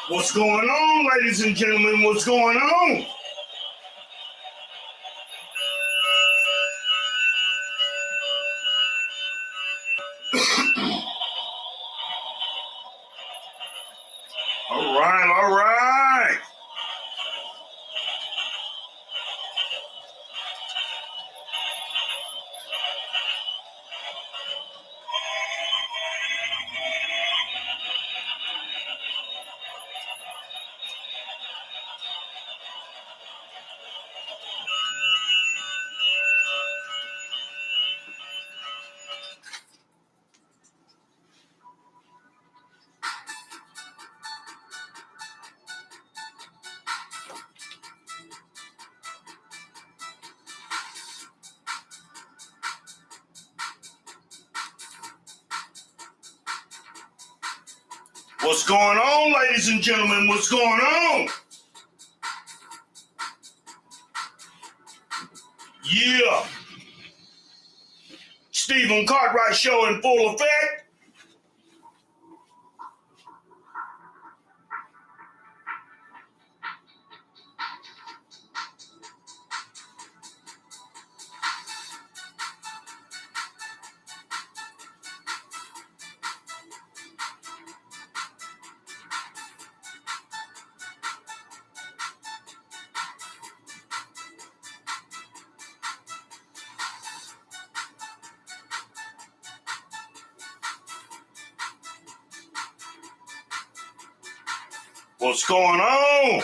What's going on, ladies and gentlemen? What's going on? All right, all right. What's going on, ladies and gentlemen? What's going on? Yeah. Stephen Cartwright show in full effect. What's going on?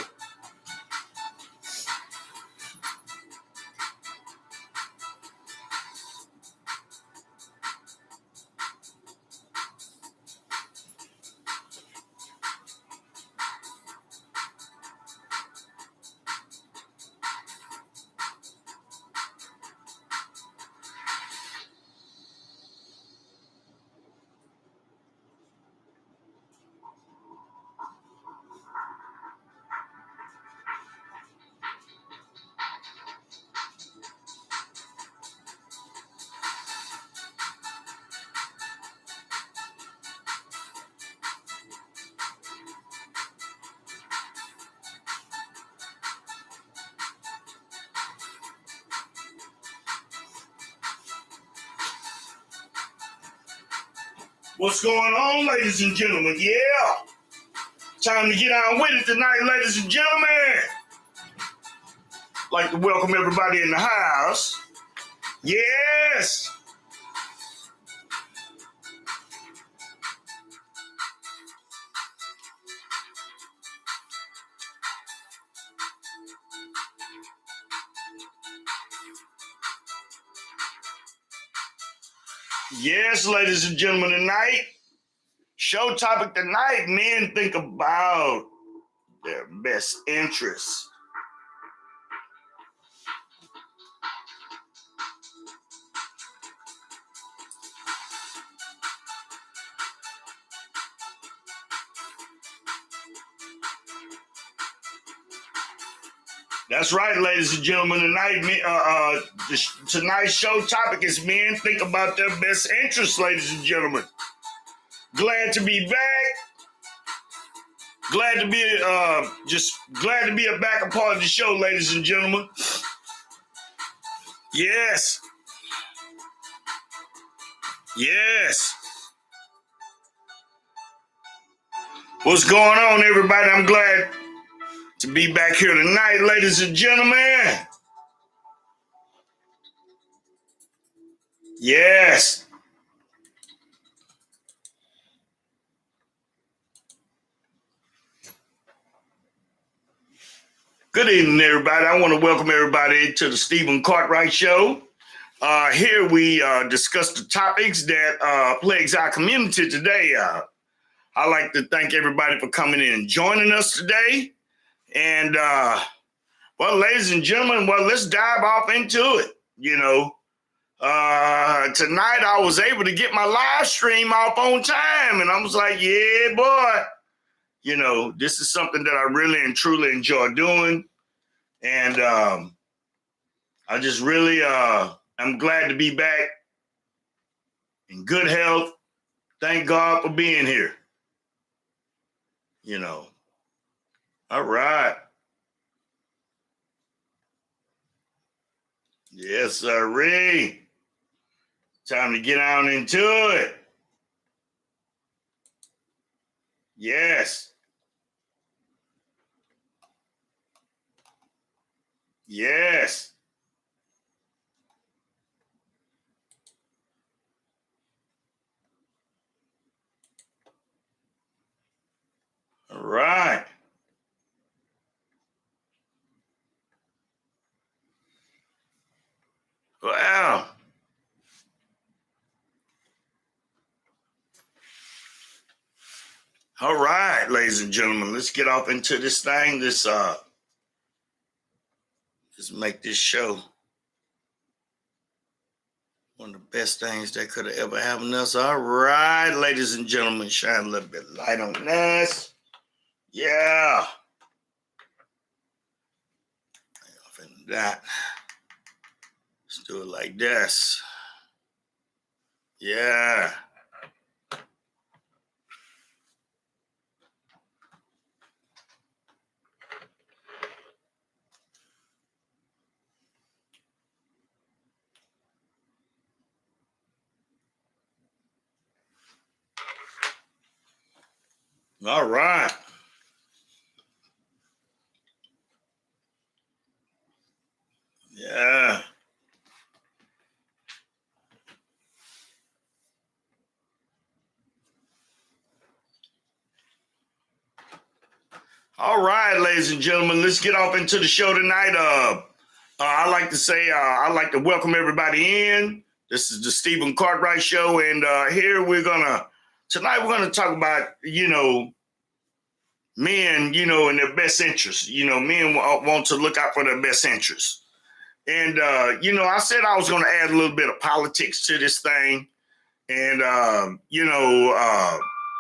What's going on, ladies and gentlemen? Yeah. Time to get on with it tonight, ladies and gentlemen. Like to welcome everybody in the house. Yes. Yes, ladies and gentlemen, tonight, show topic tonight, men think about their best interests. That's right, ladies and gentlemen. Tonight's show topic is men think about their best interests, ladies and gentlemen. Glad to be back. Glad to be back a part of the show, ladies and gentlemen. Yes. Yes. What's going on, everybody? I'm glad to be back here tonight, ladies and gentlemen. Yes. Good evening, everybody. I want to welcome everybody to the Stephen Cartwright Show. Here we discuss the topics that plagues our community today. I'd like to thank everybody for coming in and joining us today. And, well, ladies and gentlemen, let's dive off into it. Tonight I was able to get my live stream off on time, and I was like, yeah, boy. This is something that I really and truly enjoy doing. And I just really, I'm glad to be back in good health. Thank God for being here. All right. Yes, sirree. Time to get on into it. Yes. Yes. All right. Well, all right, ladies and gentlemen, let's get off into this thing. Let's make this show one of the best things that could have ever happened to us. All right, ladies and gentlemen, shine a little bit of light on this. Yeah. Off into that. Let's do it like this. Yeah. All right. Yeah. All right, ladies and gentlemen, let's get off into the show tonight. I like to say, I'd like to welcome everybody in. This is the Stephen Cartwright Show, and here tonight we're gonna talk about, men, in their best interests. Men want to look out for their best interests. And, I said I was gonna add a little bit of politics to this thing, and,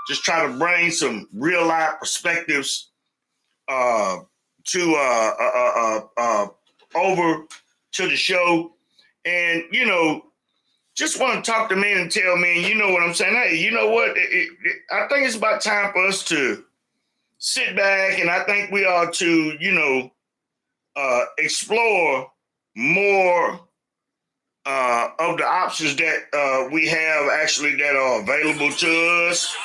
just try to bring some real life perspectives to over to the show, and just want to talk to men and tell men, you know what I'm saying? Hey, you know what? I think it's about time for us to sit back, and I think we ought to, explore more of the options that we have actually that are available to us.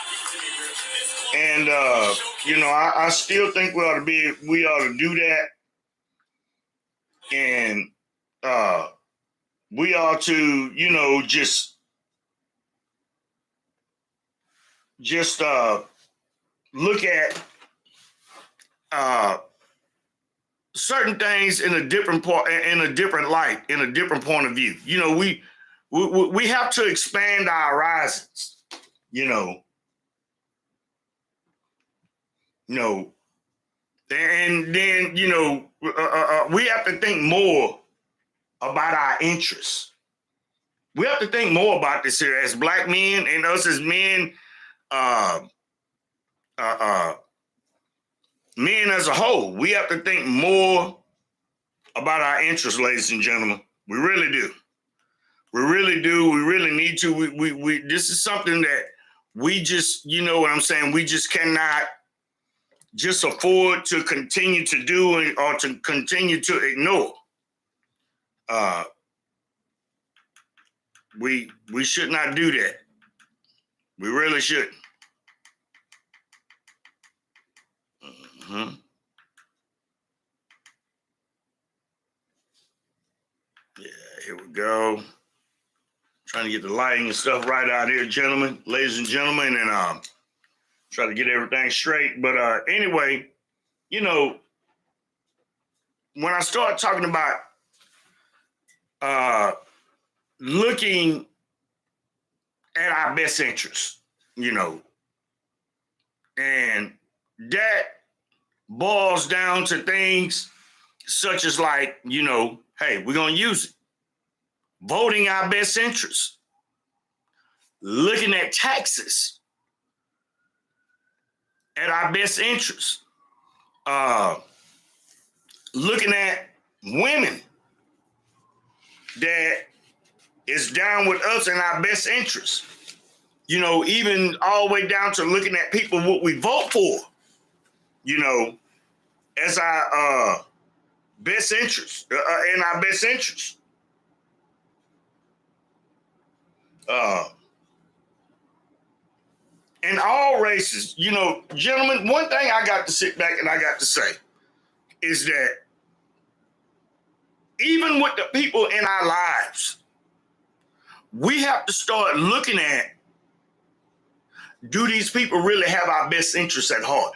And I still think we ought to do that, and we ought to, just look at certain things in a different light, in a different point of view. We have to expand our horizons. And then we have to think more about our interests. We have to think more about this here as black men and us as men, men as a whole. We have to think more about our interests, ladies and gentlemen. We really do. We really do. We really need to. We this is something that we just, you know what I'm saying? We just cannot just afford to continue to do or to continue to ignore. We should not do that. We really shouldn't. Mm-hmm. Yeah, here we go. Trying to get the lighting and stuff right out here, gentlemen, ladies and gentlemen, and try to get everything straight. But anyway, when I start talking about looking at our best interests, and that boils down to things such as like, hey, we're going to use it. Voting our best interests. Looking at taxes at our best interests. Looking at women that is down with us in our best interests. Even all the way down to looking at people what we vote for. as our best interest, in our best interest. In all races, gentlemen, one thing I got to sit back and I got to say is that even with the people in our lives, we have to start looking at, do these people really have our best interests at heart?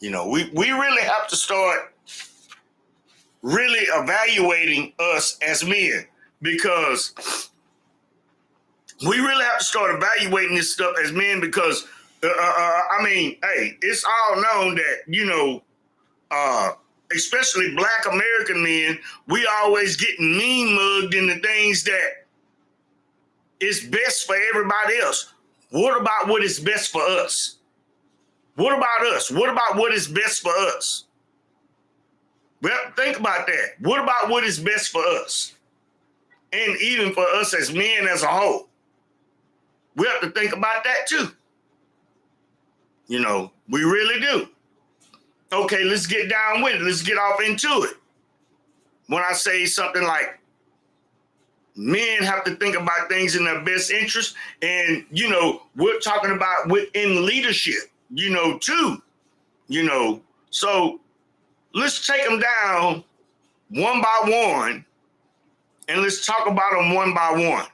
We really have to start really evaluating us as men, because we really have to start evaluating this stuff as men, because, hey, it's all known that, especially Black American men, we always getting mean mugged in the things that is best for everybody else. What about what is best for us? What about us? What about what is best for us? Well, think about that. What about what is best for us? And even for us as men as a whole. We have to think about that too. We really do. Okay, let's get down with it. Let's get off into it. When I say something like, men have to think about things in their best interest, and, we're talking about within leadership, too. So let's take them down one by one, and let's talk about them one by one.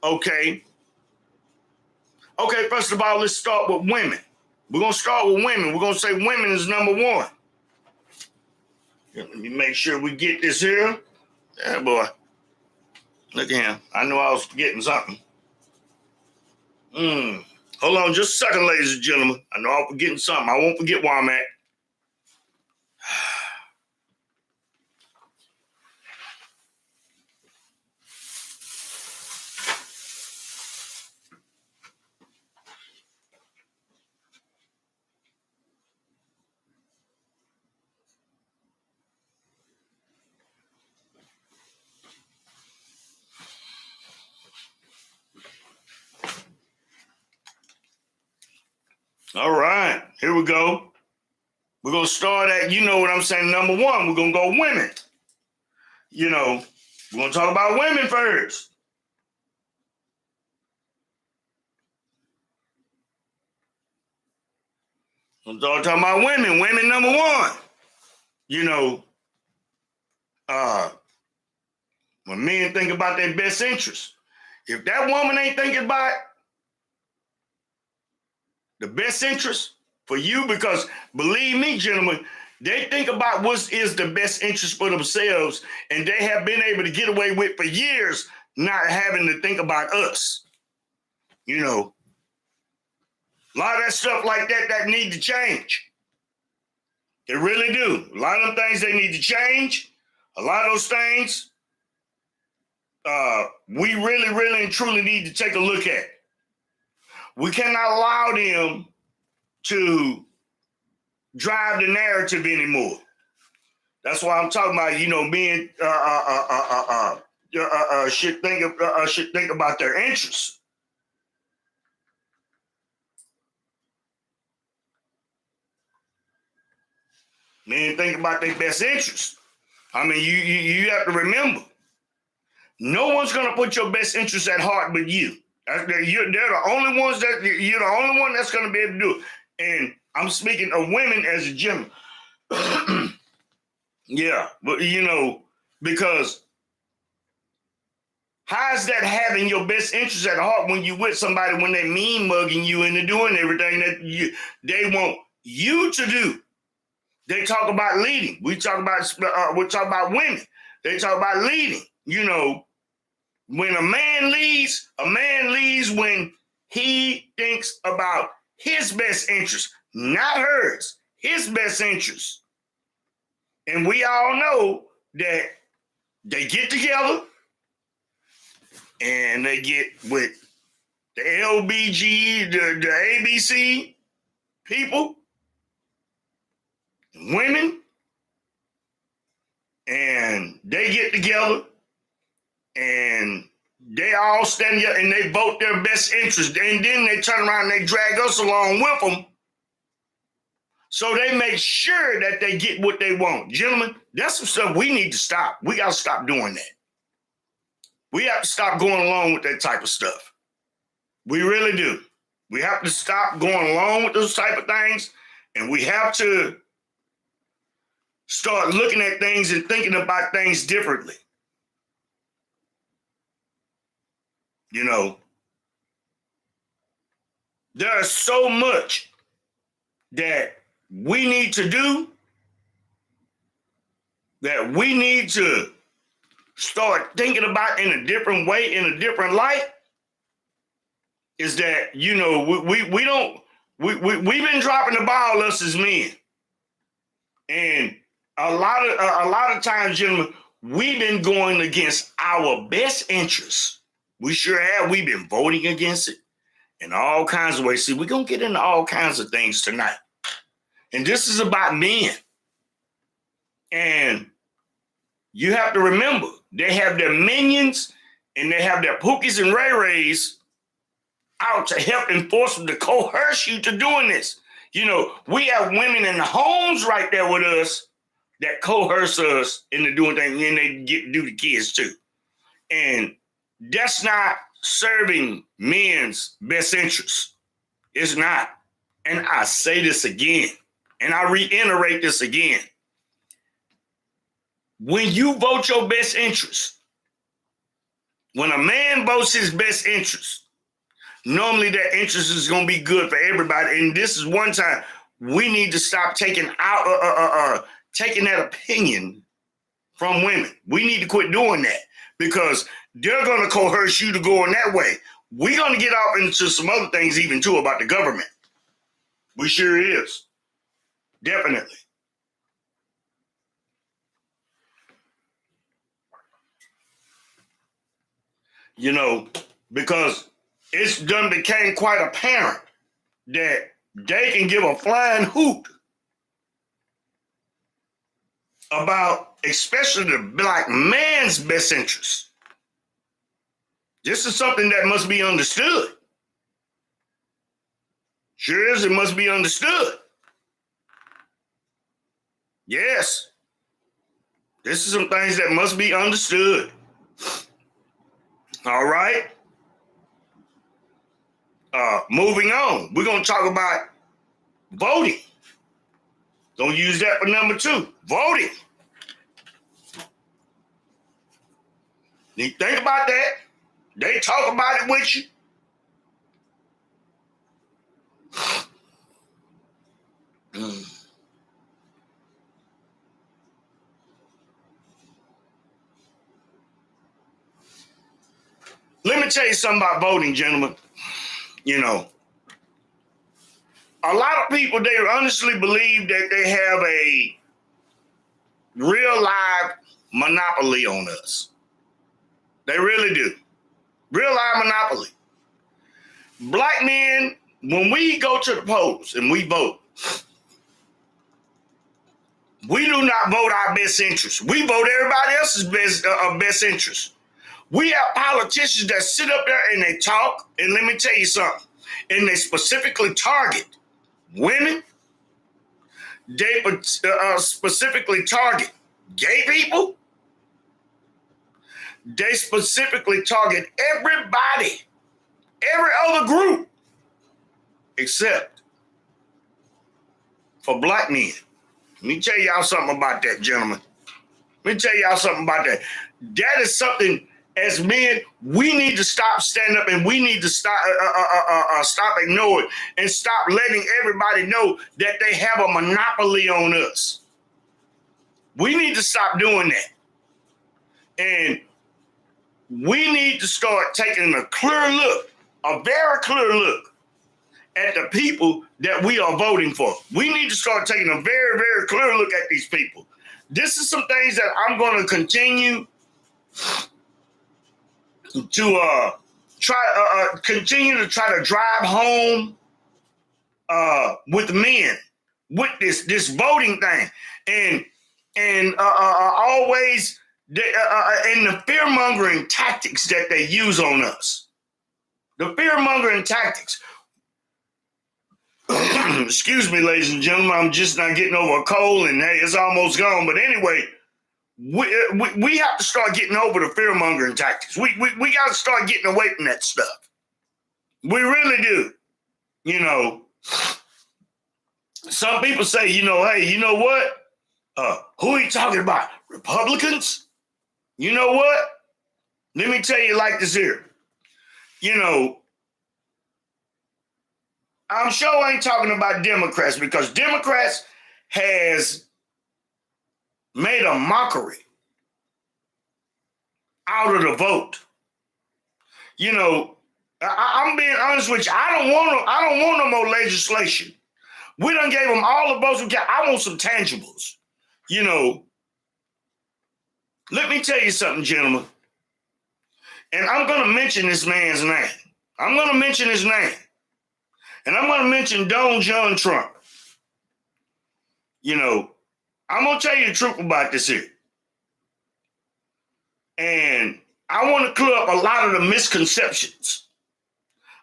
Okay, first of all, let's start with women. We're going to start with women. We're going to say women is number one. Let me make sure we get this here. Yeah, boy. Look at him. I knew I was forgetting something. Hold on just a second, ladies and gentlemen. I know I'm forgetting something. I won't forget where I'm at. All right, here we go. We're going to start at, what I'm saying, number one. We're going to go women. We're going to talk about women first. I'm talking about women. Women number one. When men think about their best interest, if that woman ain't thinking about the best interest for you, because believe me, gentlemen, they think about what is the best interest for themselves, and they have been able to get away with for years not having to think about us. A lot of that stuff like that need to change. They really do. A lot of them things they need to change. A lot of those things we really, really and truly need to take a look at. We cannot allow them to drive the narrative anymore. That's why I'm talking about, men should think about their interests. Men think about their best interests. You have to remember, no one's gonna put your best interests at heart but you. They're the only ones you're the only one that's gonna be able to do it. And I'm speaking of women as a general. Yeah, but because how is that having your best interest at heart when you with somebody when they mean mugging you into doing everything that they want you to do? They talk about leading. We talk about women. They talk about leading. When a man leads when he thinks about his best interest, not hers, his best interest. And we all know that they get together and they get with the LBG, the ABC people, women, and they get together and they all stand here and they vote their best interest. And then they turn around and they drag us along with them So they make sure that they get what they want. Gentlemen, that's some stuff we need to stop. We got to stop doing that. We have to stop going along with that type of stuff. We really do. We have to stop going along with those type of things, and we have to start looking at things and thinking about things differently. You know, there's so much that we need to do, that we need to start thinking about in a different way, in a different light, is that, you know, we've been dropping the ball, us as men. And a lot of times, gentlemen, we've been going against our best interests. We sure have. We've been voting against it in all kinds of ways. See, we're going to get into all kinds of things tonight. And this is about men. And you have to remember, they have their minions and they have their Pookies and Ray Rays out to help enforce them, to coerce you to doing this. You know, we have women in the homes right there with us that coerce us into doing things, and they get to do the kids too. And that's not serving men's best interests. It's not. And I say this again, and I reiterate this again. When you vote your best interest, when a man votes his best interest, normally that interest is going to be good for everybody. And this is one time we need to stop taking that opinion from women. We need to quit doing that, because they're going to coerce you to go in that way. We're going to get off into some other things even too about the government. We sure is. Definitely. You know, because it's done became quite apparent that they can give a flying hoot about especially the black man's best interests. This is something that must be understood. Sure is, it must be understood. Yes. This is some things that must be understood. All right. Moving on. We're going to talk about voting. Don't use that for number 2. Voting. You think about that. They talk about it with you. Let me tell you something about voting, gentlemen. You know, a lot of people, they honestly believe that they have a real live monopoly on us. They really do. Real live monopoly. Black men, when we go to the polls and we vote, we do not vote our best interest. We vote everybody else's best interest. We have politicians that sit up there and they talk, and let me tell you something, and they specifically target women. They specifically target gay people. They specifically target everybody, every other group, except for black men. Let me tell y'all something about that, gentlemen. Let me tell y'all something about that. That is something, as men, we need to stop standing up, and we need to stop ignoring and stop letting everybody know that they have a monopoly on us. We need to stop doing that. And we need to start taking a clear look, a very clear look at the people that we are voting for. We need to start taking a very, very clear look at these people. This is some things that I'm going to continue to continue to try to drive home with men with this voting thing, and always in the fear mongering tactics that they use on us. The fear mongering tactics. Excuse me, ladies and gentlemen, I'm just not getting over a cold, and hey, it's almost gone. But anyway, we have to start getting over the fear mongering tactics. We got to start getting away from that stuff. We really do. You know, some people say, hey, you know what? Who are you talking about? Republicans? You know what? Let me tell you like this here. I'm sure I ain't talking about Democrats, because Democrats has made a mockery out of the vote. I'm being honest with you. I don't want no more legislation. We done gave them all the votes we got. I want some tangibles. Let me tell you something, gentlemen. And I'm going to mention this man's name. I'm going to mention his name. And I'm going to mention Don John Trump. I'm going to tell you the truth about this here. And I want to clear up a lot of the misconceptions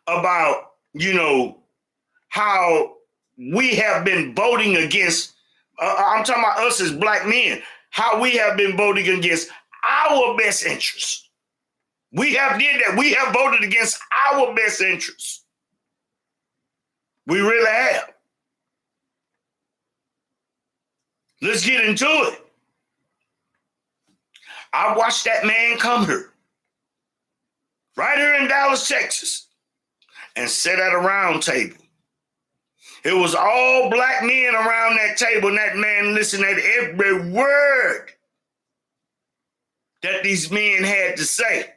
about, how we have been voting against, I'm talking about us as black men, how we have been voting against our best interests. We have did that. We have voted against our best interests. We really have. Let's get into it. I watched that man come here, right here in Dallas, Texas, and sit at a round table. It was all black men around that table, and that man listened to every word that these men had to say.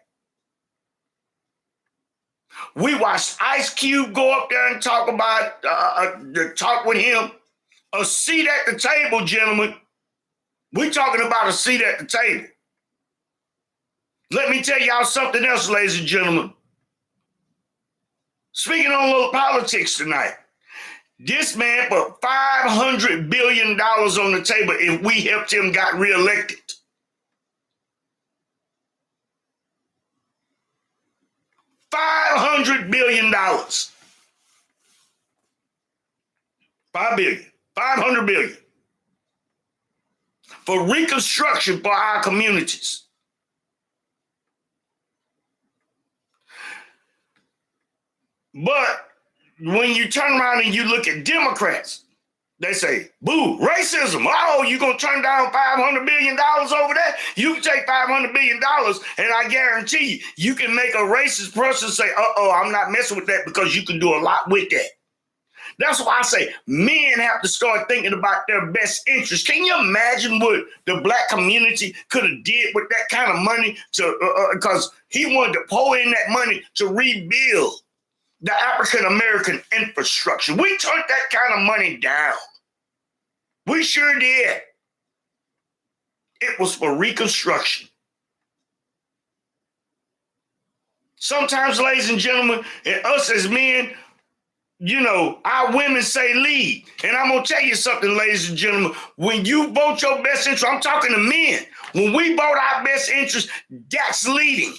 We watched Ice Cube go up there and talk with him. A seat at the table, gentlemen. We're talking about a seat at the table. Let me tell y'all something else, ladies and gentlemen. Speaking on a little politics tonight, this man put $500 billion on the table if we helped him got reelected. $500 billion. $5 billion. $500 billion. For reconstruction for our communities. But when you turn around and you look at Democrats, they say, boo, racism. Oh, you going to turn down $500 billion over there? You can take $500 billion, and I guarantee you can make a racist person say, I'm not messing with that, because you can do a lot with that. That's why I say men have to start thinking about their best interest. Can you imagine what the black community could have did with that kind of money because he wanted to pour in that money to rebuild the African-American infrastructure. We turned that kind of money down. We sure did. It was for reconstruction. Sometimes, ladies and gentlemen, and us as men, our women say lead. And I'm going to tell you something, ladies and gentlemen. When you vote your best interest, I'm talking to men. When we vote our best interest, that's leading.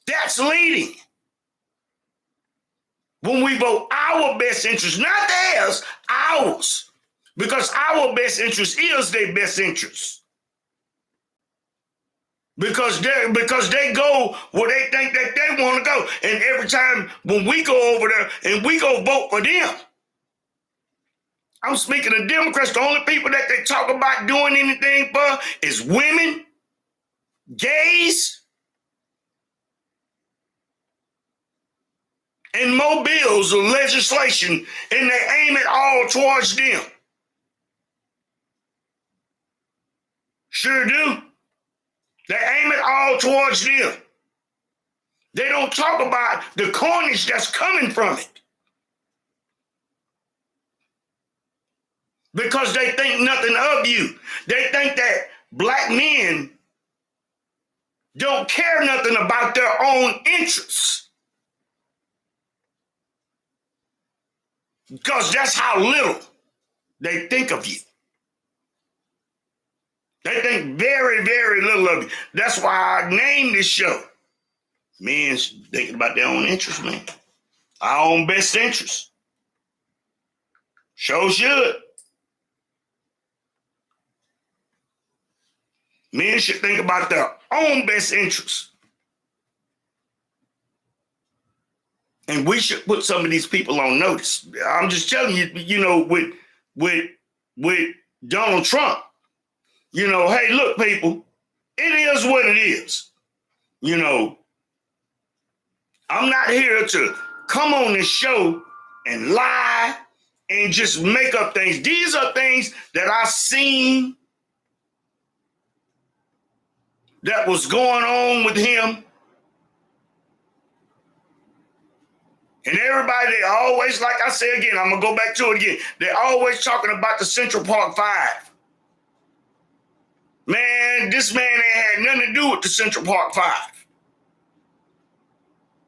That's leading. When we vote our best interest, not theirs, ours. Because our best interest is their best interest. Because they go where they think that they want to go. And every time when we go over there and we go vote for them, I'm speaking of Democrats, the only people that they talk about doing anything for is women, gays, and more bills of legislation, and they aim it all towards them. Sure do. They aim it all towards them. They don't talk about the carnage that's coming from it. Because they think nothing of you. They think that black men don't care nothing about their own interests. Because that's how little they think of you. They think very, very little of you. That's why I named this show. Men's thinking about their own interests, man. Our own best interests. Sure should. Men should think about their own best interests. And we should put some of these people on notice. I'm just telling you, with Donald Trump, hey, look, people, it is what it is. I'm not here to come on this show and lie and just make up things. These are things that I've seen that was going on with him. And everybody, they always, like I say again, I'm going to go back to it again. They're always talking about the Central Park Five. Man, this man ain't had nothing to do with the Central Park Five.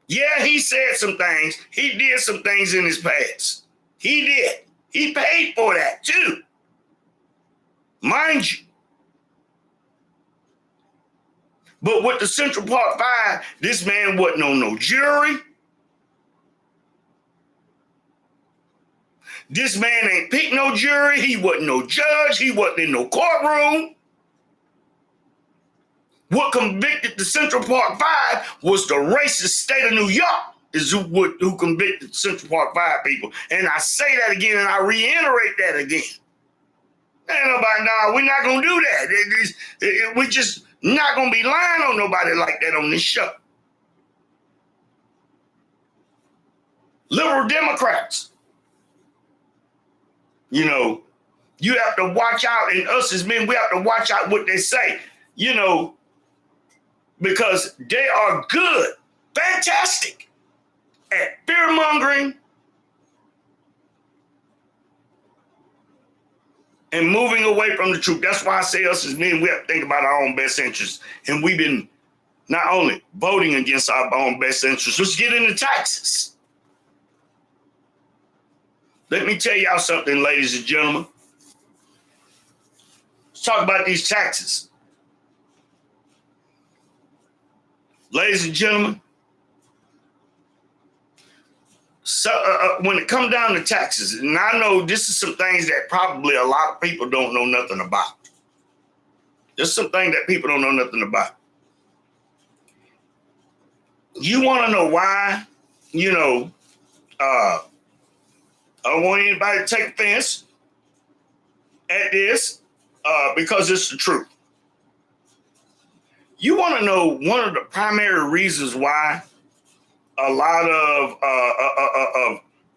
Yeah, he said some things. He did some things in his past. He did. He paid for that too. Mind you. But with the Central Park Five, this man wasn't on no jury. This man ain't picked no jury. He wasn't no judge. He wasn't in no courtroom. What convicted the Central Park Five was the racist state of New York is who convicted the Central Park Five people. And I say that again and I reiterate that again. Ain't nobody, nah, we're not going to do that. We just not going to be lying on nobody like that on this show. Liberal Democrats. You have to watch out, and us as men, we have to watch out what they say, because they are good, fantastic at fear-mongering and moving away from the truth. That's why I say us as men, we have to think about our own best interests. And we've been not only voting against our own best interests, let's get into taxes. Let me tell y'all something, ladies and gentlemen. Let's talk about these taxes. Ladies and gentlemen, so when it comes down to taxes, and I know this is some things that probably a lot of people don't know nothing about. There's some things that people don't know nothing about. You want to know why, I don't want anybody to take offense at this because it's the truth. You want to know one of the primary reasons why a lot of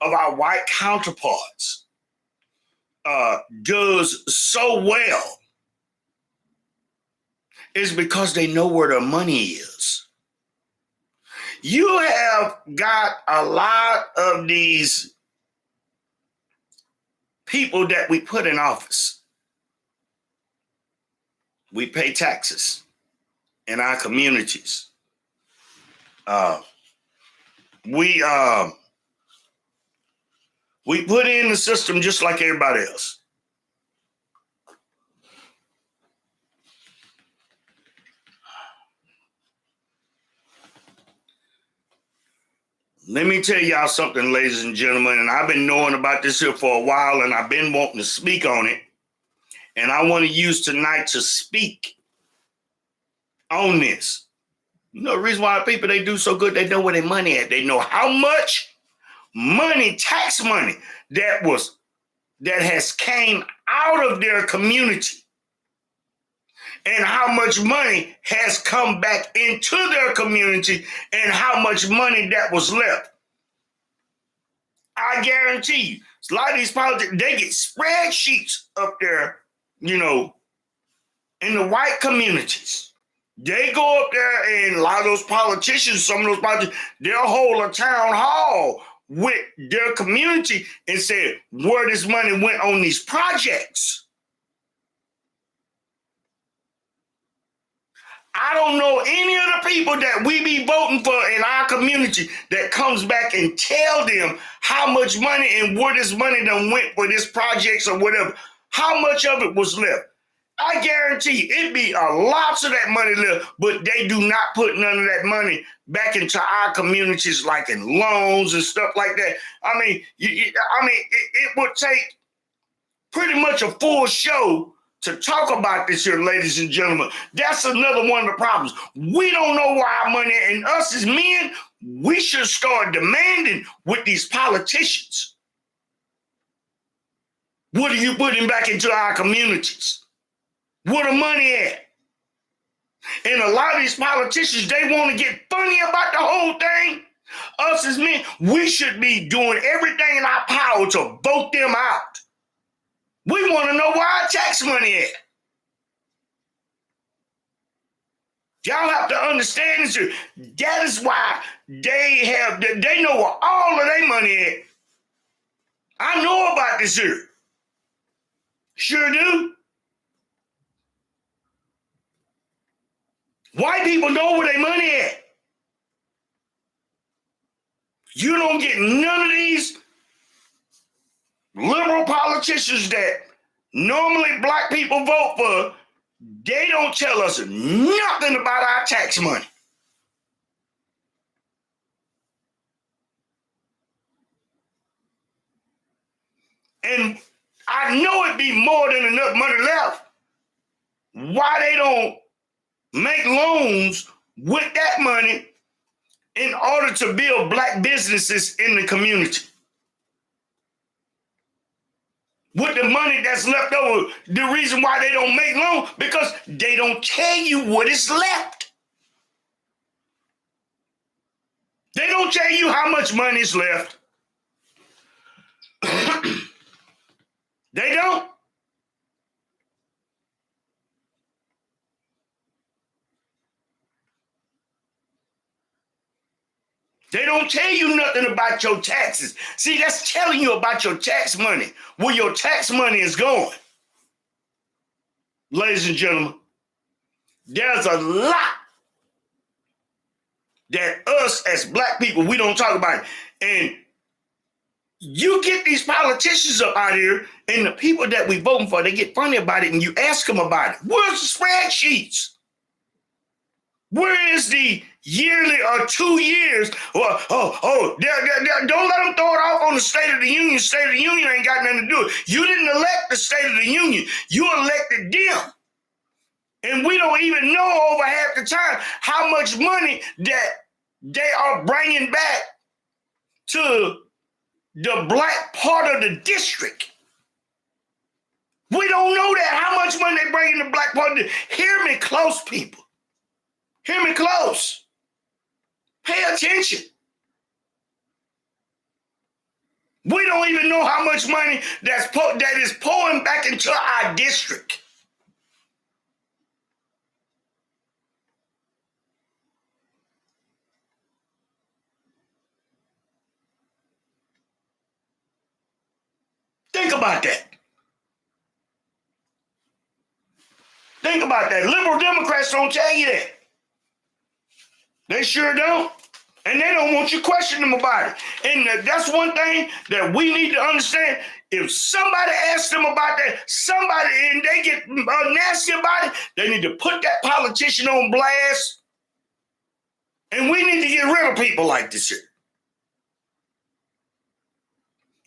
our white counterparts does so well is because they know where their money is. You have got a lot of these people that we put in office. We pay taxes in our communities. We put in the system just like everybody else. Let me tell y'all something, ladies and gentlemen, and I've been knowing about this here for a while, and I've been wanting to speak on it, and I want to use tonight to speak on this. The reason why people, they do so good, they know where their money at. They know how much money, tax money, that has came out of their community, and how much money has come back into their community, and how much money that was left. I guarantee you, a lot of these politicians, they get spreadsheets up there, in the white communities. They go up there, and a lot of those politicians, some of those politicians, they'll hold a town hall with their community and say where this money went on these projects. I don't know any of the people that we be voting for in our community that comes back and tell them how much money and where this money done went for this projects or whatever, how much of it was left. I guarantee you, it be a lots of that money left, but they do not put none of that money back into our communities, like in loans and stuff like that. I mean, it would take pretty much a full show to talk about this here, ladies and gentlemen. That's another one of the problems. We don't know where our money, and us as men, we should start demanding with these politicians. What are you putting back into our communities? Where the money at? And a lot of these politicians, they want to get funny about the whole thing. Us as men, we should be doing everything in our power to vote them out. We want to know where our tax money at. Y'all have to understand this. That is why they know where all of their money at. I know about this here. Sure do. White people know where their money at. You don't get none of these liberal politicians that normally black people vote for. They don't tell us nothing about our tax money. And I know it'd be more than enough money left. Why they don't make loans with that money in order to build black businesses in the community? With the money that's left over, the reason why they don't make loans, because they don't tell you what is left. They don't tell you how much money is left. They don't. They don't tell you nothing about your taxes. See, that's telling you about your tax money, where your tax money is going. Ladies and gentlemen, there's a lot that us as black people, we don't talk about. And you get these politicians up out here, and the people that we voting for, they get funny about it, and you ask them about it. Where's the spreadsheets? Where is the yearly or 2 years? Don't let them throw it off on the State of the Union. State of the Union ain't got nothing to do with it. You didn't elect the State of the Union. You elected them. And we don't even know over half the time how much money that they are bringing back to the black part of the district. We don't know that, how much money they bring in the black part of the district. Hear me close, people. Hear me close. Pay attention. We don't even know how much money that is pouring back into our district. Think about that. Think about that. Liberal Democrats don't tell you that. They sure don't. And they don't want you to question them about it. And that's one thing that we need to understand. If somebody asks them about that, and they get nasty about it, they need to put that politician on blast. And we need to get rid of people like this here.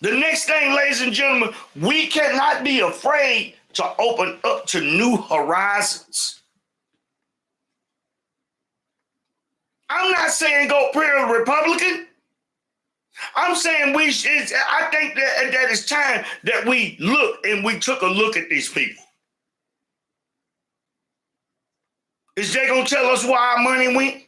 The next thing, ladies and gentlemen, we cannot be afraid to open up to new horizons. I'm not saying go pure Republican. I'm saying I think that it's time that we look and we took a look at these people. Is they gonna tell us where our money went?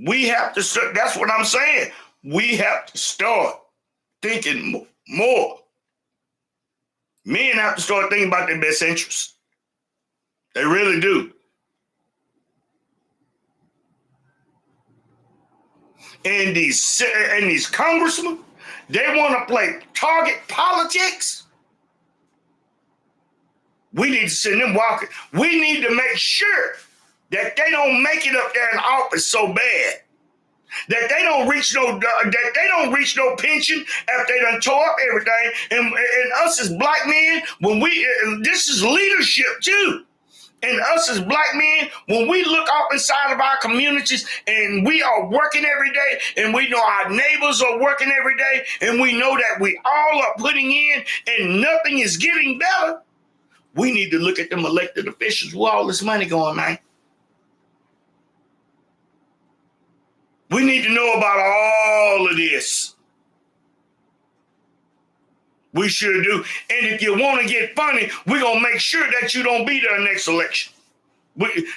We have to start, that's what I'm saying. We have to start thinking more. Men have to start thinking about their best interests. They really do. And these congressmen, they want to play target politics. We need to send them walking. We need to make sure that they don't make it up there in office so bad That they don't reach no pension after they done tore up everything. And us as black men, this is leadership too. And us as black men, when we look up inside of our communities and we are working every day and we know our neighbors are working every day and we know that we all are putting in and nothing is getting better, we need to look at them elected officials. Where all this money going, man? We need to know about all of this. We sure do. And if you want to get funny, we're going to make sure that you don't be there next election.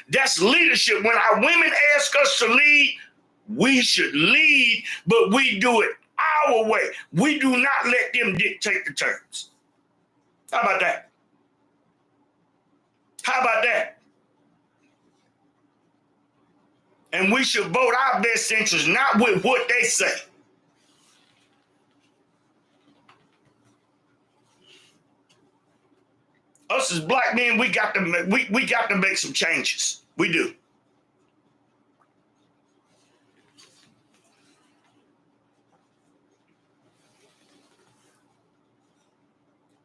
That's leadership. When our women ask us to lead, we should lead, but we do it our way. We do not let them dictate the terms. How about that? How about that? And we should vote our best interest, not with what they say. Us as black men, we got to make some changes. We do.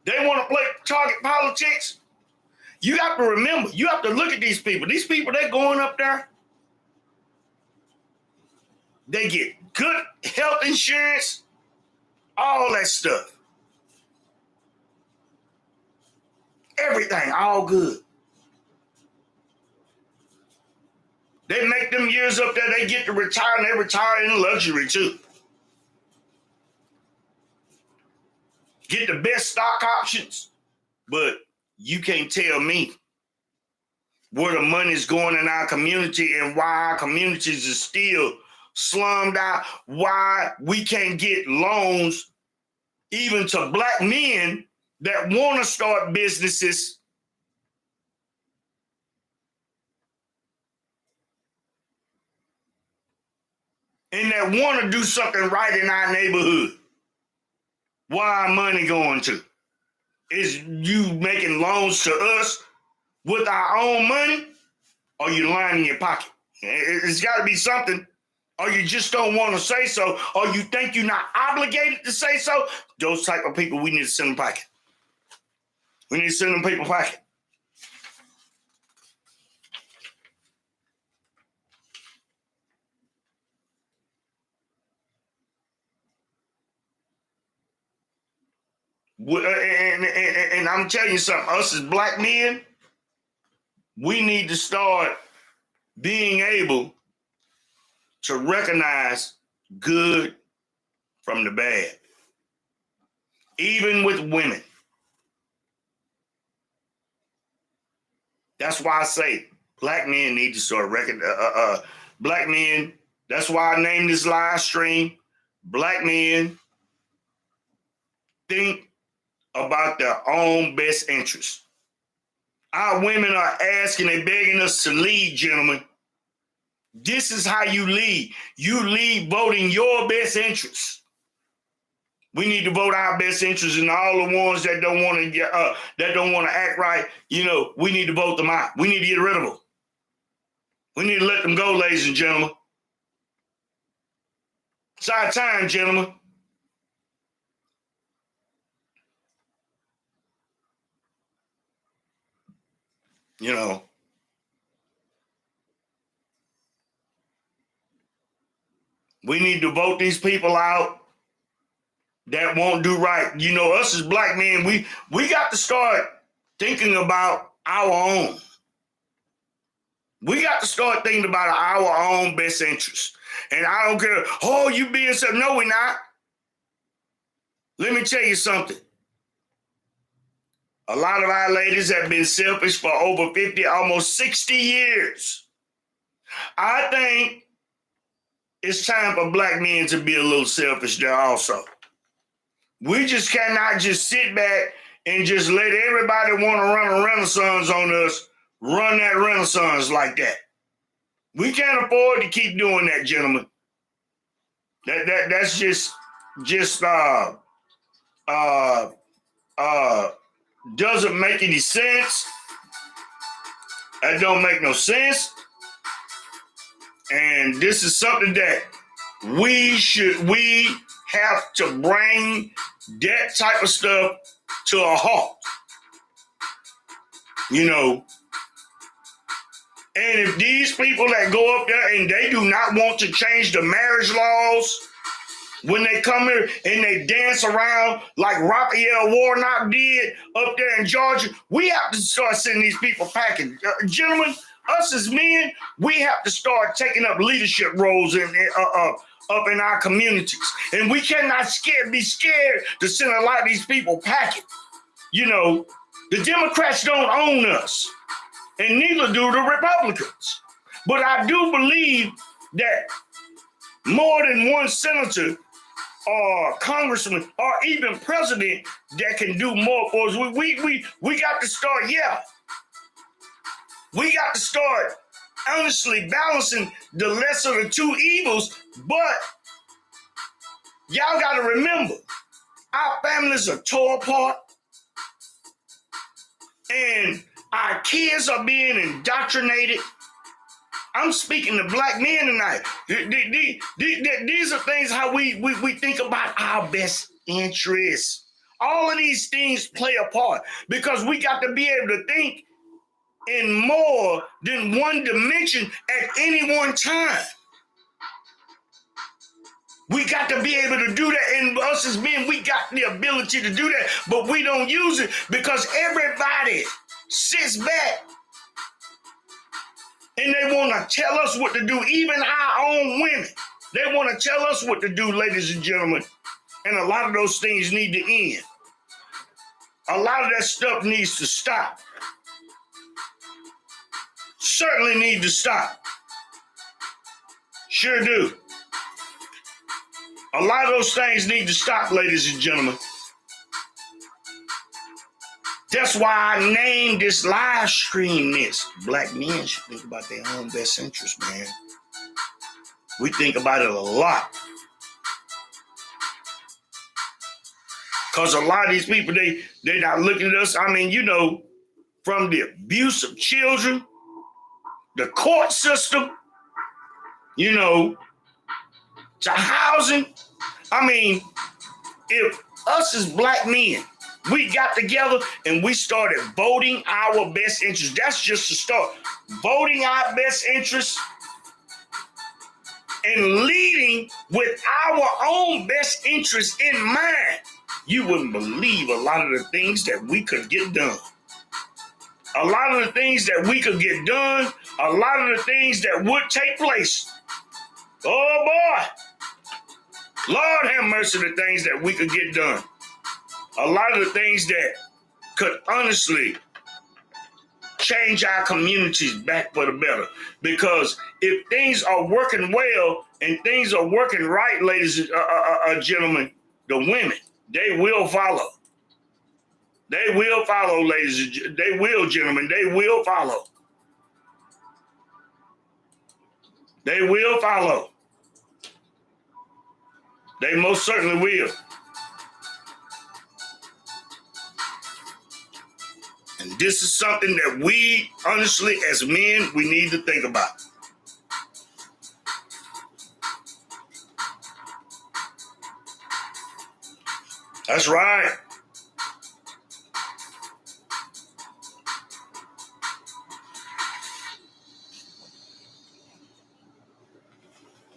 They want to play target politics. You have to remember, you have to look at these people. These people, they're going up there. They get good health insurance, all that stuff. Everything, all good. They make them years up there, they get to retire, and they retire in luxury too. Get the best stock options, but you can't tell me where the money's going in our community and why our communities are still slummed out, why we can't get loans even to black men that want to start businesses. And that want to do something right in our neighborhood. Where our money going to? Is you making loans to us with our own money, or you lining your pocket? It's got to be something. Or you just don't want to say so, or you think you're not obligated to say so. Those type of people, we need to send them pocket. We need to send them people pocket. And I'm telling you something, us as black men, we need to start being able to recognize good from the bad. Even with women. That's why I say black men need to start recognizing, black men, that's why I named this live stream, Black Men Think About Their Own Best Interests. Our women are asking and begging us to lead, gentlemen. This is how you lead. You lead voting your best interests. We need to vote our best interests, and all the ones that don't want to act right. You know, we need to vote them out. We need to get rid of them. We need to let them go, ladies and gentlemen. It's our time, gentlemen. You know, we need to vote these people out that won't do right. You know, us as black men, we got to start thinking about our own. We got to start thinking about our own best interests. And I don't care, oh, you being so, no, we're not. Let me tell you something. A lot of our ladies have been selfish for over 50, almost 60 years. I think it's time for black men to be a little selfish there also. We just cannot just sit back and just let everybody want to run a renaissance on us, run that renaissance like that. We can't afford to keep doing that, gentlemen. That's just doesn't make any sense. That don't make no sense. And this is something that we have to bring that type of stuff to a halt. You know, and if these people that go up there and they do not want to change the marriage laws, when they come here and they dance around like Raphael Warnock did up there in Georgia, we have to start sending these people packing. Gentlemen, us as men, we have to start taking up leadership roles up in our communities. And we cannot be scared to send a lot of these people packing. You know, the Democrats don't own us, and neither do the Republicans. But I do believe that more than one senator or congressman or even president that can do more for us. We got to start, we got to start honestly balancing the lesser of the two evils. But y'all got to remember, our families are tore apart and our kids are being indoctrinated. I'm speaking to black men tonight. These are things how we think about our best interests. All of these things play a part because we got to be able to think in more than one dimension at any one time. We got to be able to do that, and us as men, we got the ability to do that, but we don't use it because everybody sits back and they want to tell us what to do, even our own women. They want to tell us what to do, ladies and gentlemen. And a lot of those things need to end. A lot of that stuff needs to stop. Certainly need to stop. Sure do. A lot of those things need to stop, ladies and gentlemen. That's why I named this live stream this. Black men should think about their own best interest, man. We think about it a lot. Because a lot of these people, they're not looking at us. I mean, you know, from the abuse of children, the court system, you know, to housing. I mean, if us as black men, we got together and we started voting our best interests. That's just a start. Voting our best interests and leading with our own best interests in mind. You wouldn't believe a lot of the things that we could get done. A lot of the things that we could get done, a lot of the things that would take place. Oh boy. Lord have mercy, the things that we could get done. A lot of the things that could honestly change our communities back for the better. Because if things are working well and things are working right, ladies and gentlemen, the women, they will follow. They will follow, ladies. They will, gentlemen. They will follow. They will follow. They most certainly will. And this is something that we, honestly, as men, we need to think about. That's right.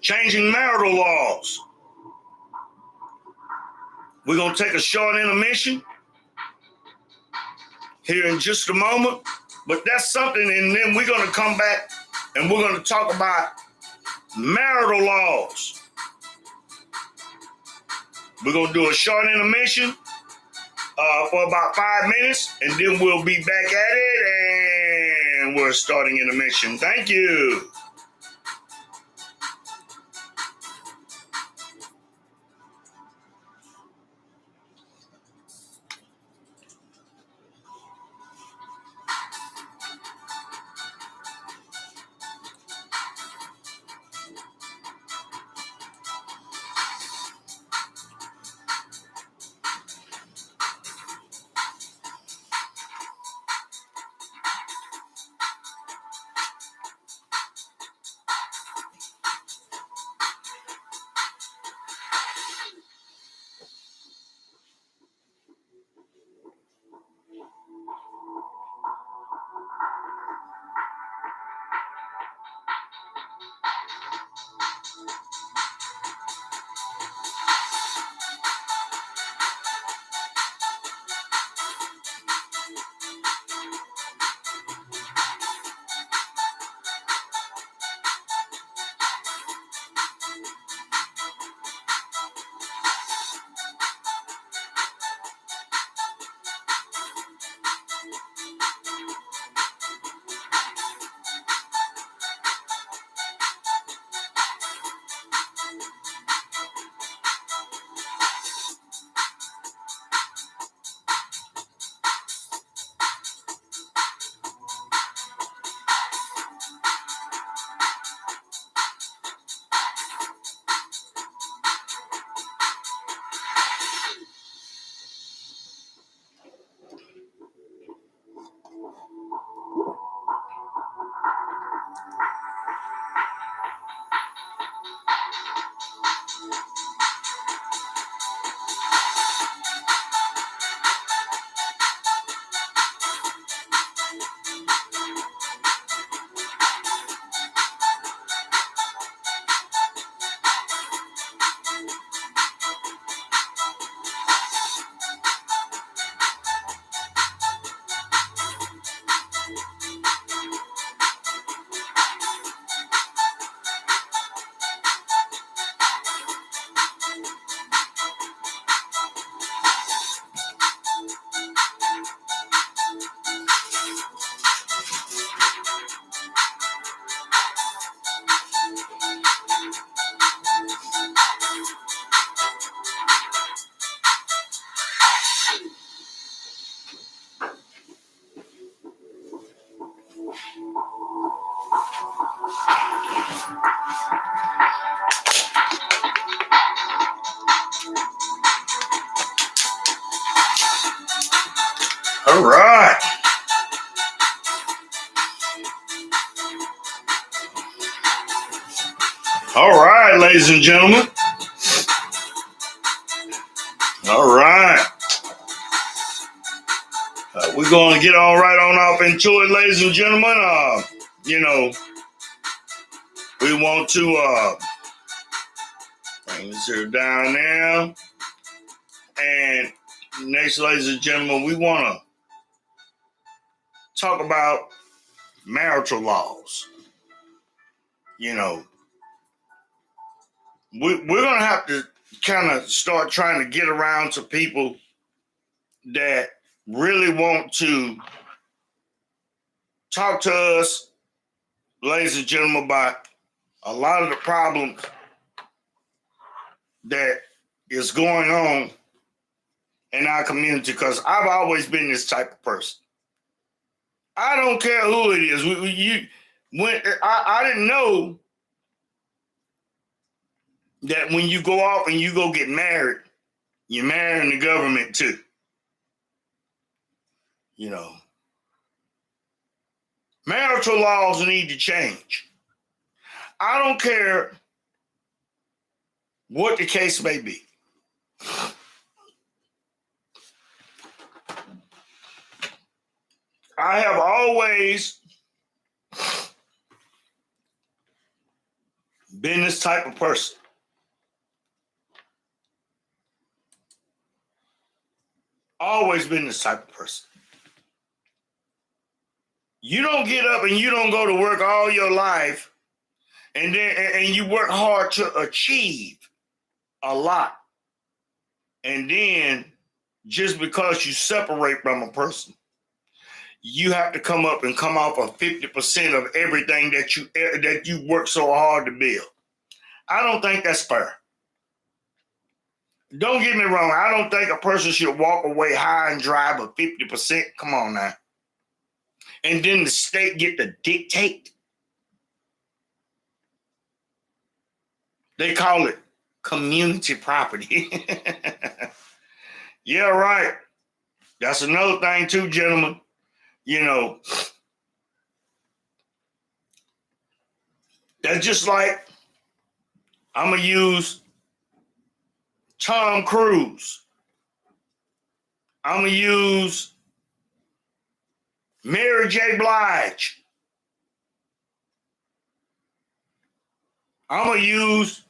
Changing marital laws. We're going to take a short intermission here in just a moment, but that's something, and then we're going to come back and we're going to talk about marital laws. We're going to do a short intermission for about 5 minutes, and then we'll be back at it, and we're starting intermission. Thank you. All right. All right, ladies and gentlemen. All right. We're going to get on right on off into it, ladies and gentlemen. You know, we want to bring this here down now. And next, ladies and gentlemen, we want to talk about marital laws. You know, we're going to have to kind of start trying to get around to people that really want to talk to us, ladies and gentlemen, about a lot of the problems that is going on in our community, because I've always been this type of person. I don't care who it is. I didn't know that when you go off and you go get married, you're marrying the government too. You know, marital laws need to change. I don't care what the case may be. I have always been this type of person. Always been this type of person. You don't get up and you don't go to work all your life and you work hard to achieve a lot. And then just because you separate from a person, you have to come up and come off of 50% of everything that you work so hard to build. I don't think that's fair. Don't get me wrong. I don't think a person should walk away high and dry, but 50%, come on now. And then the state get to dictate. They call it community property. Yeah, right. That's another thing too, gentlemen. You know, that's just like, I'm going to use Tom Cruise. I'm going to use Mary J. Blige. I'm going to use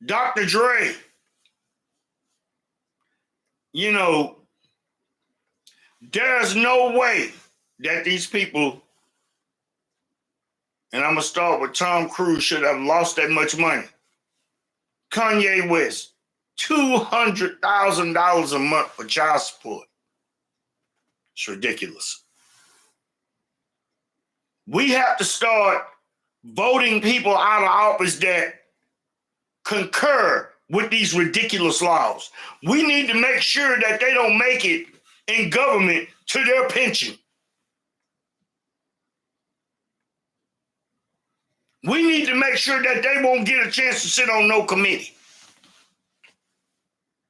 Dr. Dre. You know, there's no way that these people, and I'm going to start with Tom Cruise, should have lost that much money. Kanye West, $200,000 a month for child support. It's ridiculous. We have to start voting people out of office that concur with these ridiculous laws. We need to make sure that they don't make it in government to their pension. We need to make sure that they won't get a chance to sit on no committee.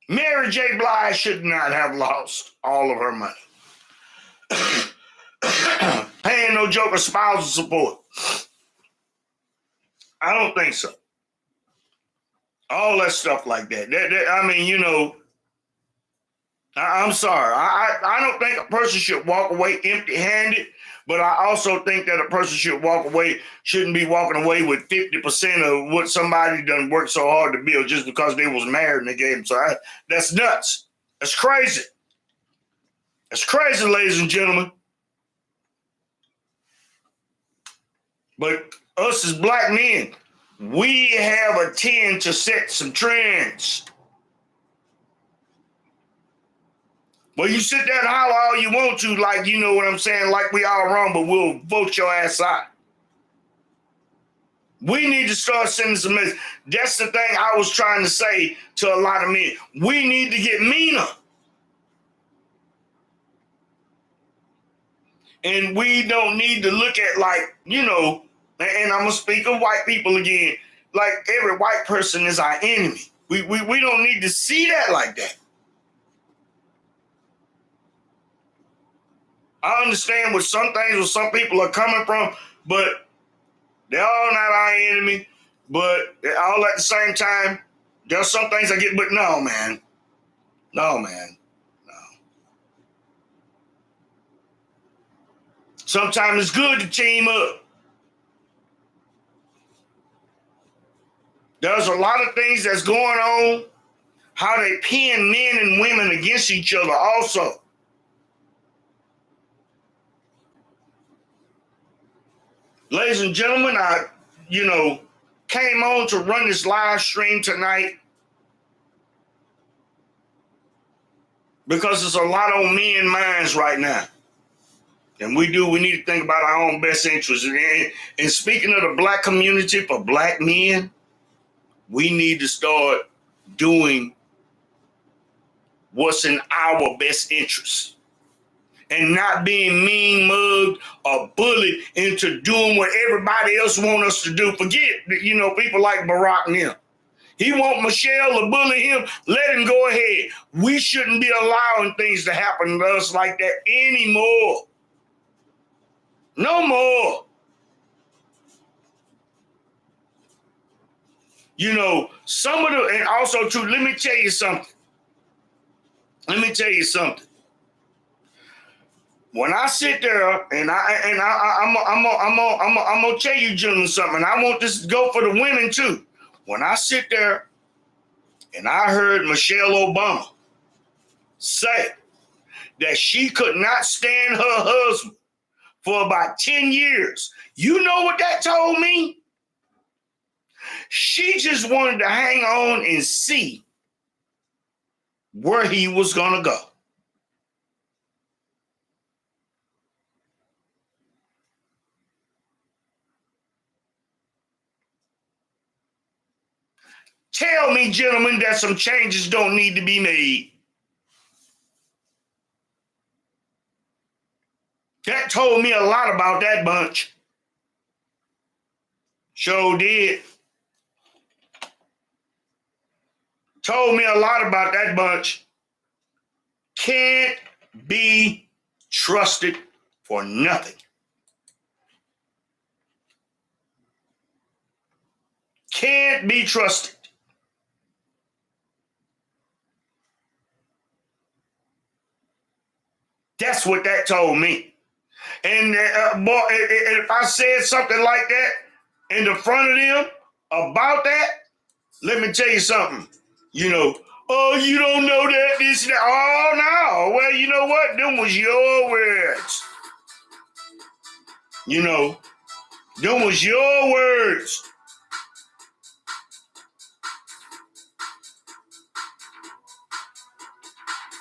Mary J. Blige should not have lost all of her money. Paying no joker spousal support. I don't think so. All that stuff like that. I mean, you know, I'm sorry. I don't think a person should walk away empty-handed, but I also think that a person shouldn't be walking away with 50% of what somebody done worked so hard to build just because they was married and they gave them. So that's nuts. That's crazy. That's crazy, ladies and gentlemen. But us as black men, we have a tend to set some trends. Well, you sit there and holler all you want to, like, you know what I'm saying, like we all wrong, but we'll vote your ass out. We need to start sending some messages. That's the thing I was trying to say to a lot of men. We need to get meaner. And we don't need to look at, like, you know, and I'm going to speak of white people again, like every white person is our enemy. We don't need to see that like that. I understand what some things, where some people are coming from, but they're all not our enemy. But they're all at the same time, there's some things I get, but no, man. No, man. No. Sometimes it's good to team up. There's a lot of things that's going on, how they pin men and women against each other also. Ladies and gentlemen, I, came on to run this live stream tonight because there's a lot on men's minds right now. And we need to think about our own best interests. And speaking of the black community, for black men, we need to start doing what's in our best interest. And not being mean mugged or bullied into doing what everybody else wants us to do. Forget, people like Barack and him. He want Michelle to bully him, let him go ahead. We shouldn't be allowing things to happen to us like that anymore. No more. And also too, let me tell you something. When I sit there and I'm gonna tell you gentlemen something, and I want this to go for the women too. When I sit there and I heard Michelle Obama say that she could not stand her husband for about 10 years, you know what that told me? She just wanted to hang on and see where he was gonna go. Tell me, gentlemen, that some changes don't need to be made. That told me a lot about that bunch. Sure did. Told me a lot about that bunch. Can't be trusted for nothing. Can't be trusted. That's what that told me. And boy, if I said something like that in the front of them about that, let me tell you something. Oh, you don't know that, this, that. Oh, no. Well, you know what? Them was your words. Them was your words.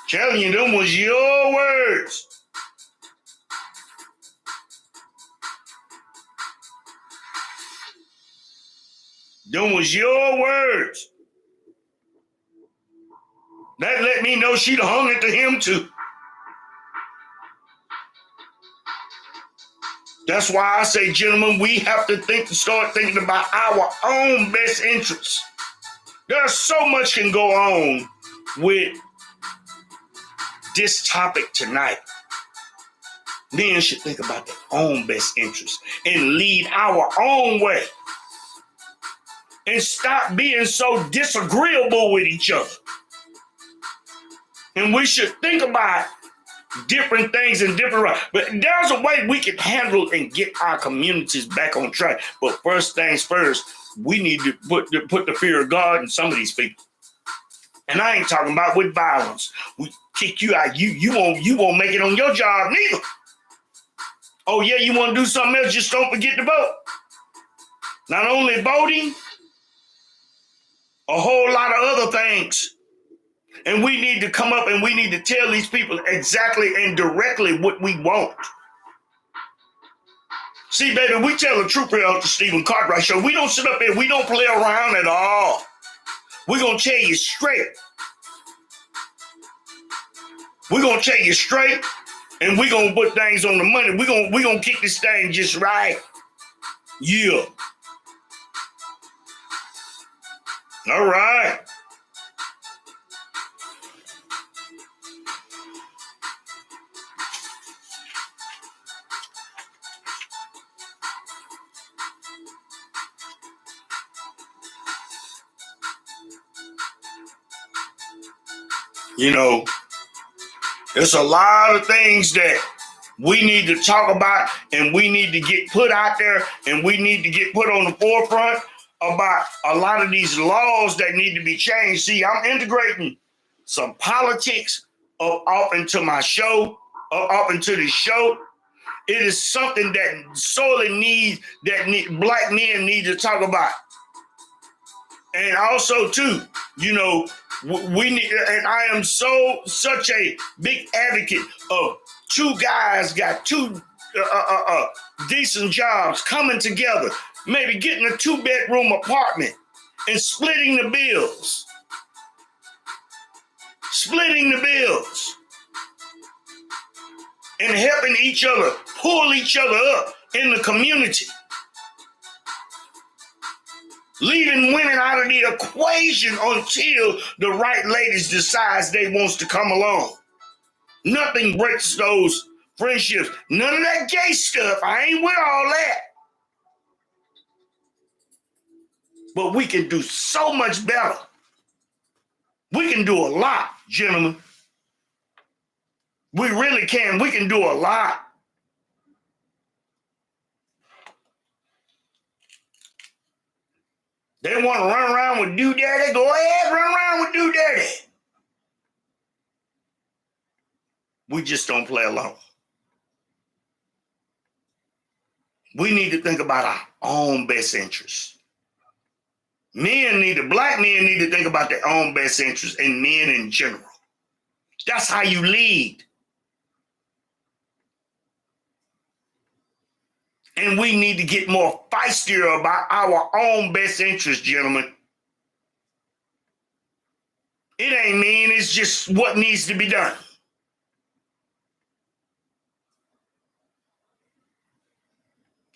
Telling you, them was your words. Them was your words. That let me know she'd hung it to him too. That's why I say, gentlemen, we have to start thinking about our own best interests. There's so much can go on with this topic tonight. Men should think about their own best interests and lead our own way. and stop being so disagreeable with each other. And we should think about different things in different ways. But there's a way we can handle and get our communities back on track. But first things first, we need to put the fear of God in some of these people. And I ain't talking about with violence. We kick you out. You won't make it on your job neither. Oh yeah, you want to do something else? Just don't forget to vote. Not only voting, a whole lot of other things. And we need to come up and we need to tell these people exactly and directly what we want. See, baby, we tell the truth here on the Stephen Cartwright Show. We don't sit up here. We don't play around at all. We're going to tell you straight. We're going to tell you straight, and we're going to put things on the money. We're going to kick this thing just right. Yeah. All right. You know, there's a lot of things that we need to talk about and we need to get put out there and we need to get put on the forefront about a lot of these laws that need to be changed. See, I'm integrating some politics up into my show, up into the show. It is something that sorely black men need to talk about. And also, too, you know, we need, and I am such a big advocate of two guys got two decent jobs coming together, maybe getting a 2-bedroom apartment and splitting the bills. Splitting the bills. And helping each other, pull each other up in the community. Leaving women out of the equation until the right ladies decides they wants to come along. Nothing breaks those friendships. None of that gay stuff. I ain't with all that. But we can do so much better. We can do a lot, gentlemen. We really can. We can do a lot. They want to run around with do-daddy. Go ahead, run around with do-daddy. We just don't play along. We need to think about our own best interests. Black men need to think about their own best interests and men in general. That's how you lead. And we need to get more feistier about our own best interests, gentlemen. It ain't mean, it's just what needs to be done.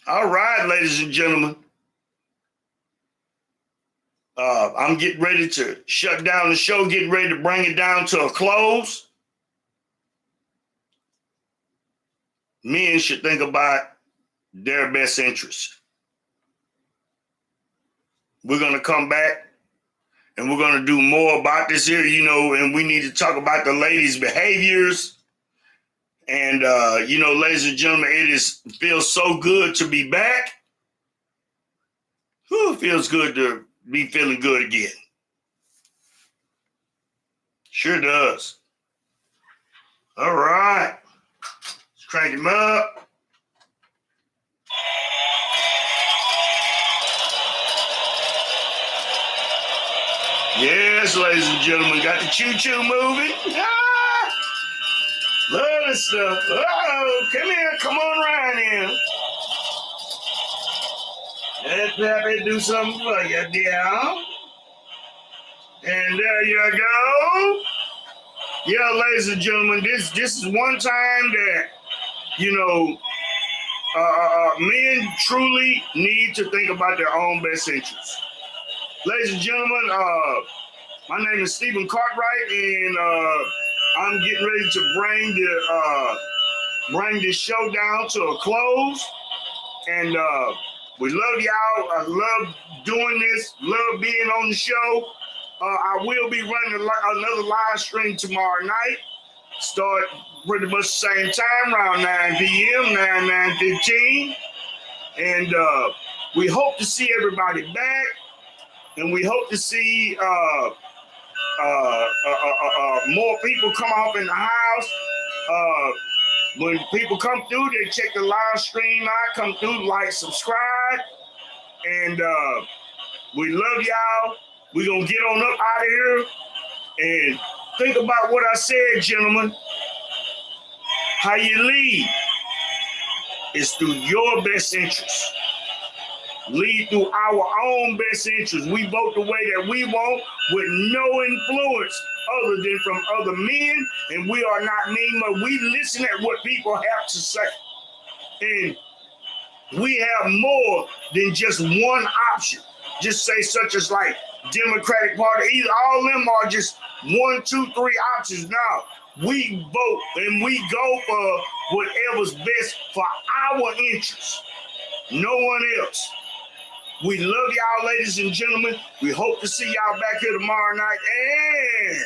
All right, ladies and gentlemen. I'm getting ready to shut down the show, getting ready to bring it down to a close. Men should think about their best interests. We're going to come back and we're going to do more about this here, you know, and we need to talk about the ladies' behaviors. And, you know, ladies and gentlemen, it feels so good to be back. Whew, it feels good to be feeling good again. Sure does. All right. Let's crank him up. Yes, ladies and gentlemen, got the choo-choo moving. Ah, love this stuff. Oh, come here, come on around here. Let Pappy do something for you, dear. And there you go. Yeah, ladies and gentlemen, this is one time that, you know, men truly need to think about their own best interests. Ladies and gentlemen, my name is Stephen Cartwright, and I'm getting ready to bring this show down to a close. And We love y'all. I love doing this. Love being on the show. I will be running another live stream tomorrow night. Start pretty much the same time, around 9 p.m., 9:15. And we hope to see everybody back. And we hope to see more people come up in the house. When people come through, they check the live stream out, come through, like, subscribe. And we love y'all. We're going to get on up out of here. And think about what I said, gentlemen. How you lead is through your best interest. Lead through our own best interest. We vote the way that we want with no influence other than from other men. And we are not mean, but we listen at what people have to say. And we have more than just one option. Just say such as like Democratic Party. Either all of them are just 1, 2, 3 options. Now, we vote and we go for whatever's best for our interests. No one else. We love y'all, ladies and gentlemen. We hope to see y'all back here tomorrow night. And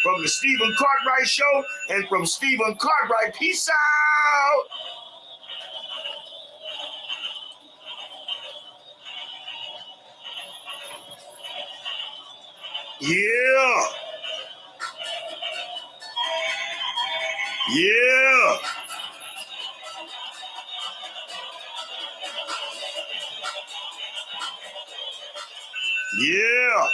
from the Stephen Cartwright Show and from Stephen Cartwright, peace out. Yeah. Yeah. Yeah.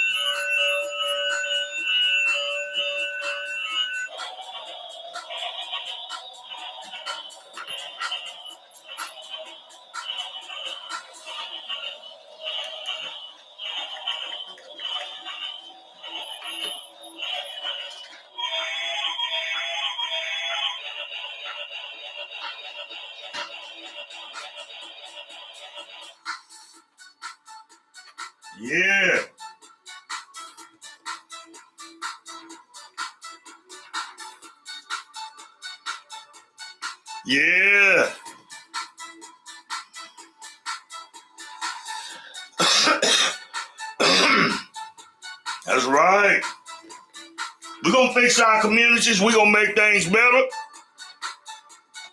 Yeah. Yeah. That's right. We're going to fix our communities. We're going to make things better.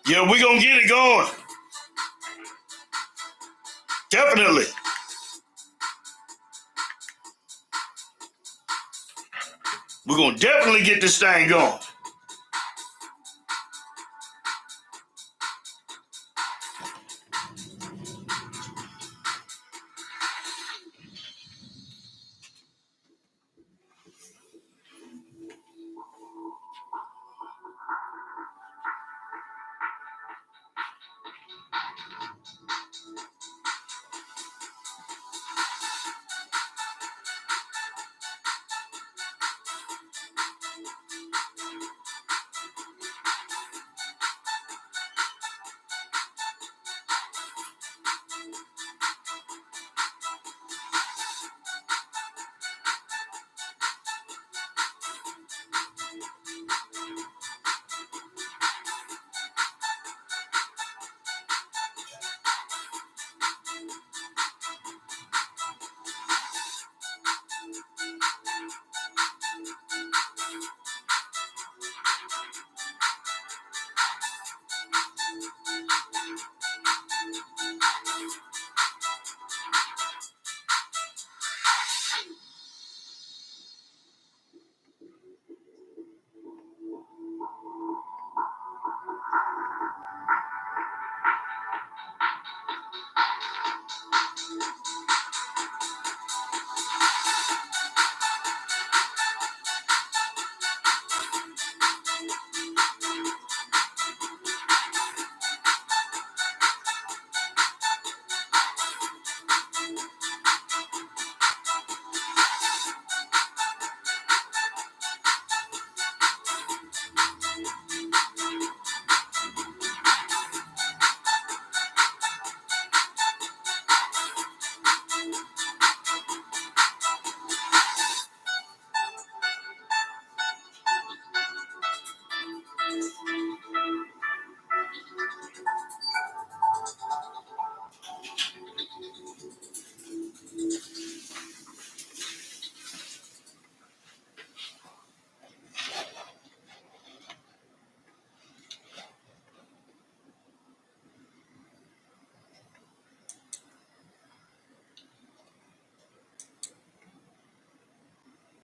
Yeah, we're going to get it going. Definitely. We're going to definitely get this thing going.